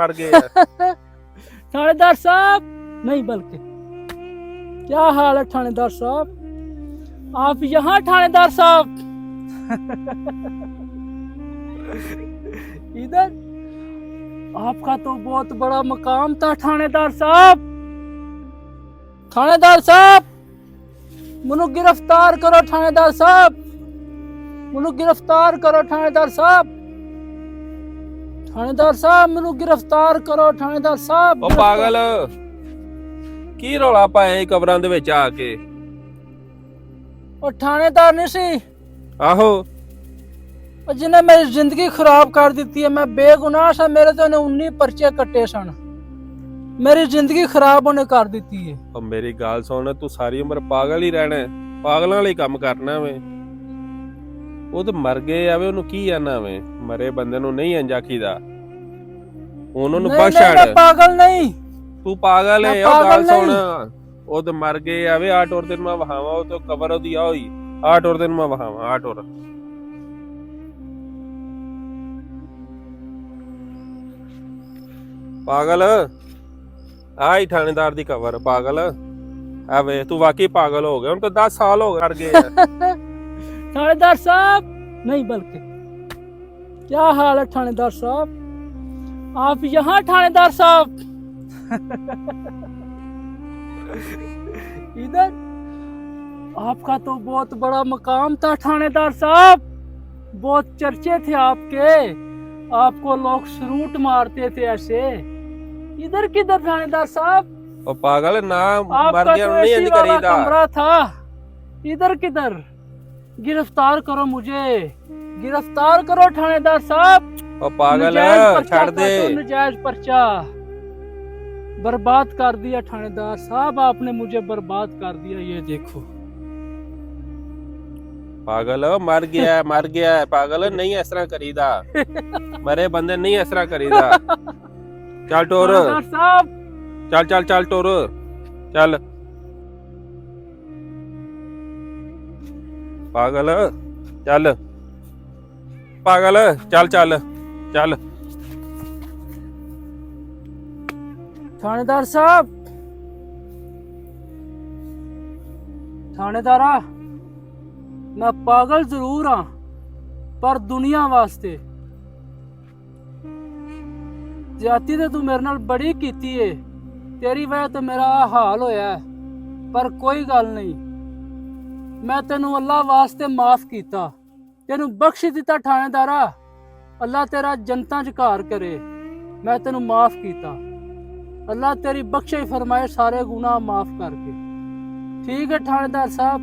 मर गए हैं। थानेदार साहब नहीं बल्कि क्या हाल है थानेदार साहब, आप यहाँ थानेदार साहब इधर आपका तो बहुत बड़ा मकाम था थानेदार साहब। थानेदार साहब मनु गिरफ्तार करो थानेदार साहब, मनु गिरफ्तार करो थानेदार साहब, थानेदार साहब मनु गिरफ्तार करो थानेदार साहब। ओ पागल की रौला पाया कबरां दे विच आके। और थानेदार नहीं सी आहो और जिन्हें मेरी जिंदगी खराब कर दी है, मैं बेगुनाह सा, मेरे तो 19 पर्चे कट्टे सन, मेरी जिंदगी खराब होने कर दी है। ओ मेरी गाल सुन, तू सारी उम्र पागल ही रहना है, पागलां वाले काम करना वे। ਉਹ ਤੇ ਮਰ ਗਏ ਆਵੇ, ਉਹਨੂੰ ਕੀ ਆਣਾ ਵੇ, ਮਰੇ ਬੰਦੇ ਨੂੰ ਨਹੀਂ ਇੰਜ ਆਖੀਦਾ, ਉਹਨਾਂ ਨੂੰ ਬਖਸ਼ ਛੱਡ। मैं पागल नहीं, ਤੂੰ ਪਾਗਲ ਹੈ। ਉਹ ਪਾਗਲ ਗੱਲ ਸੁਣ, ਨਹੀਂ। ਉਹ ਤੇ ਮਰ ਗਏ ਆਵੇ, ਆ ਟੁਰ ਤੈਨੂੰ ਮੈਂ ਵਹਾਵਾਂ, ਉਹ ਤੇ ਕਬਰ ਉਹਦੀ ਆ ਹੋਈ, ਆ ਟੁਰ ਤੈਨੂੰ ਮੈਂ ਵਹਾਵਾਂ, ਆ ਟੁਰ। ਪਾਗਲ ਆਈ ਥਾਣੇਦਾਰ ਦੀ ਕਬਰ, ਪਾਗਲ ਆ ਵੇ, ਤੂੰ ਵਾਕਈ ਪਾਗਲ ਹੋ ਗਿਆ, ਹੁਣ ਤਾਂ 10 ਸਾਲ ਹੋ ਗਏ ਮਰ ਗਏ। थानेदार साहब नहीं बल्कि क्या हाल है थानेदार साहब, आप यहाँ थानेदार साहब इधर आपका तो बहुत बड़ा मकाम था थानेदार साहब, बहुत चर्चे थे आपके, आपको लोग सलूट मारते थे ऐसे। इधर किधर थानेदार साहब, ਉਹ ਪਾਗਲ ਨਾ ਮਰ आपका ਗਿਆ तो ਨਹੀਂ ਇੰਜ एसी वाला ਕਰੀਦਾ। कमरा था। इधर किधर, गिरफ्तार करो मुझे, गिरफ्तार करो थानेदार साहब। ਉਹ ਪਾਗਲ नजायज पर्चा ਛੱਡ ਦੇ। काटो, नजायज पर्चा बर्बाद कर दिया थानेदार साहब, आपने मुझे बर्बाद कर दिया, ये देखो। ਪਾਗਲ ਮਰ ਗਿਆ ਮਰ ਗਿਆ, ਪਾਗਲ ਨਹੀਂ ਇਸ ਤਰ੍ਹਾਂ ਕਰੀਦਾ, ਮਰੇ ਬੰਦੇ ਨਹੀਂ ਇਸ ਤਰ੍ਹਾਂ ਕਰੀਦਾ। ਚੱਲ ਟੋਰ, थानेदार साहब ਚੱਲ ਚੱਲ ਚੱਲ ਟੋਰ, ਚੱਲ ਪਾਗਲ, ਚੱਲ ਪਾਗਲ, ਚੱਲ ਚੱਲ ਚੱਲ। थानेदार साहब, थानेदारा मैं पागल जरूर हाँ पर दुनिया वास्ते। ज्यादती ते तू मेरे नाल बड़ी कीती है, तेरी वजह तो मेरा हाल होया है, पर कोई गल नहीं, मैं तेनू अल्लाह वास्ते माफ कीता, तेनू बख्श दिता थानेदारा, अल्लाह तेरा जनता च घर करे, मैं तेनू माफ कीता, अल्लाह तेरी बख्शिश फरमाए सारे गुनाह माफ करके। ठीक है थानेदार साहब,